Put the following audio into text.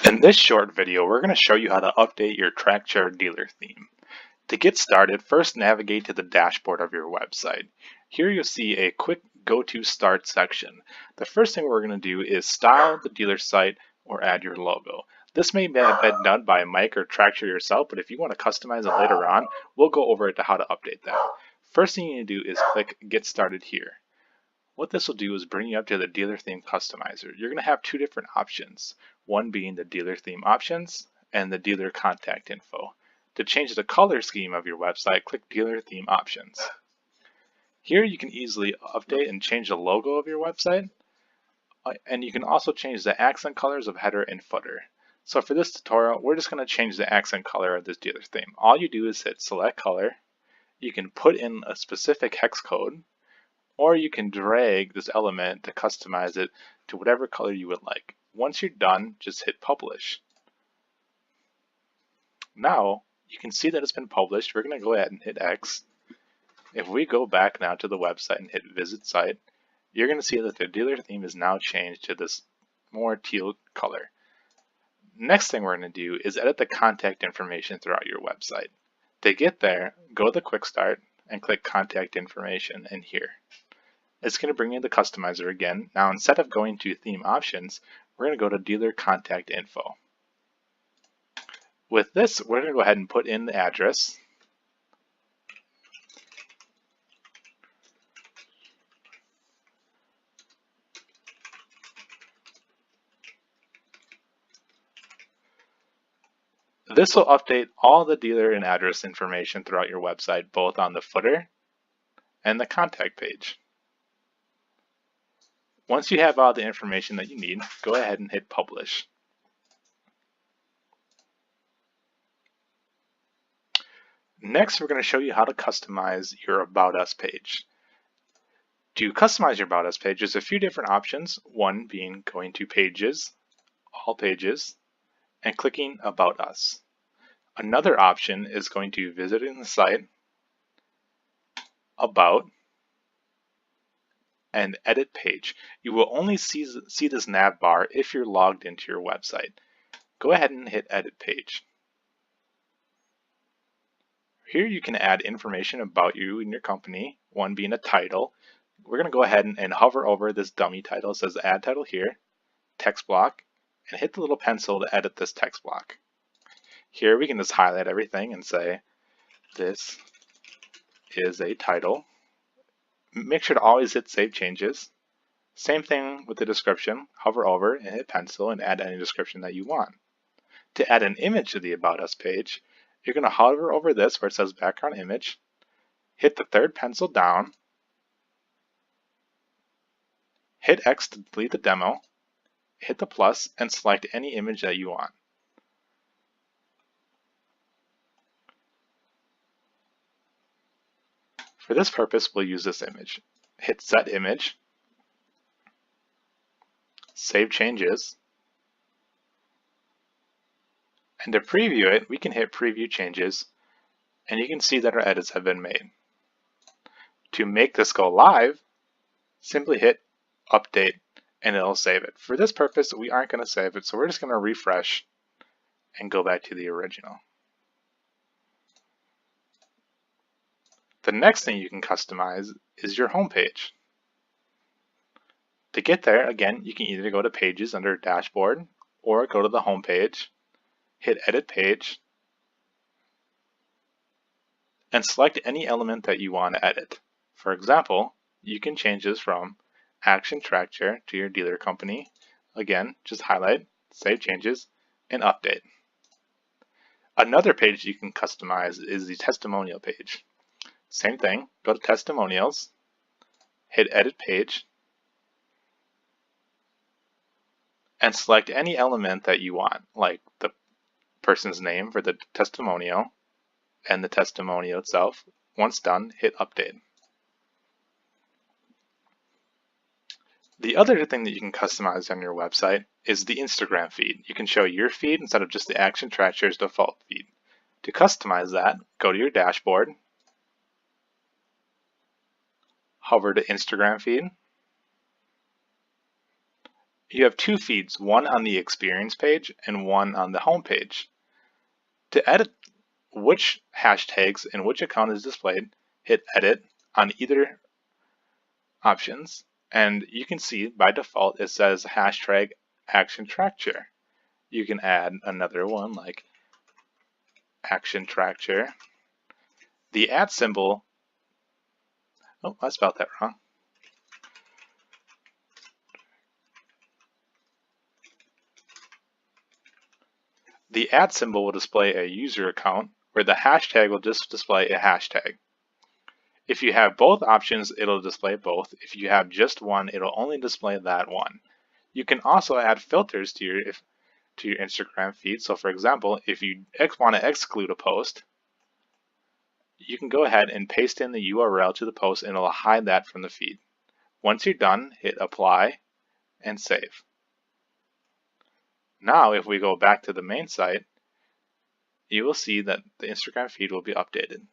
In this short video, we're going to show you how to update your Trackchair dealer theme. To get started, first navigate to the dashboard of your website. Here you'll see a quick Go to Start section. The first thing we're going to do is style the dealer site or add your logo. This may have been done by Mike or Trackchair yourself, but if you want to customize it later on, we'll go over it to how to update that. First thing you need to do is click Get Started here. What this will do is bring you up to the dealer theme customizer. You're going to have two different options, one being the dealer theme options and the dealer contact info. To change the color scheme of your website, click dealer theme options. Here you can easily update and change the logo of your website, and you can also change the accent colors of header and footer. So for this tutorial, we're just going to change the accent color of this dealer theme. All you do is hit select color. You can put in a specific hex code, or you can drag this element to customize it to whatever color you would like. Once you're done, just hit publish. Now you can see that it's been published. We're going to go ahead and hit X. If we go back now to the website and hit visit site, you're going to see that the dealer theme is now changed to this more teal color. Next thing we're going to do is edit the contact information throughout your website. To get there, go to the quick start and click contact information in here. It's going to bring you the customizer again. Now instead of going to theme options, we're going to go to dealer contact info. With this, we're going to go ahead and put in the address. This will update all the dealer and address information throughout your website, both on the footer and the contact page. Once you have all the information that you need, go ahead and hit publish. Next, we're going to show you how to customize your About Us page. To customize your About Us page, there's a few different options, one being going to Pages, All Pages, and clicking About Us. Another option is going to Visiting the Site, About, and Edit Page. You will only see this nav bar if you're logged into your website. Go ahead and hit Edit Page. Here you can add information about you and your company, one being a title. We're going to go ahead and hover over this dummy title. It says Add Title here, text block, and hit the little pencil to edit this text block. Here we can just highlight everything and say, this is a title. Make sure to always hit Save Changes. Same thing with the description. Hover over and hit pencil and add any description that you want. To add an image to the About Us page, you're going to hover over this where it says Background Image, hit the third pencil down, hit X to delete the demo, hit the plus, and select any image that you want. For this purpose, we'll use this image. Hit Set Image, Save Changes, and to preview it, we can hit Preview Changes, and you can see that our edits have been made. To make this go live, simply hit Update, and it'll save it. For this purpose, we aren't going to save it, so we're just going to refresh and go back to the original. The next thing you can customize is your home page. To get there, again, you can either go to Pages under Dashboard or go to the home page, hit Edit Page, and select any element that you want to edit. For example, you can change this from Action Trackchair to your dealer company. Again, just highlight, Save Changes, and Update. Another page you can customize is the testimonial page. Same thing, go to Testimonials, hit Edit Page, and select any element that you want, like the person's name for the testimonial and the testimonial itself. Once done, hit Update. The other thing that you can customize on your website is the Instagram feed. You can show your feed instead of just the Action Trackchair's default feed. To customize that, go to your dashboard, hover to Instagram feed, You have two feeds, one on the experience page and one on the home page. To edit which hashtags and which account is displayed, hit edit on either options, and you can see by default it says hashtag action Trackchair. You can add another one like action Trackchair. The @ symbol, oh, I spelled that wrong. The @ symbol will display a user account, where the hashtag will just display a hashtag. If you have both options, it'll display both. If you have just one, it'll only display that one. You can also add filters to your Instagram feed. So for example, if you want to exclude a post, you can go ahead and paste in the URL to the post and it'll hide that from the feed. Once you're done, hit apply and save. Now if we go back to the main site, you will see that the Instagram feed will be updated.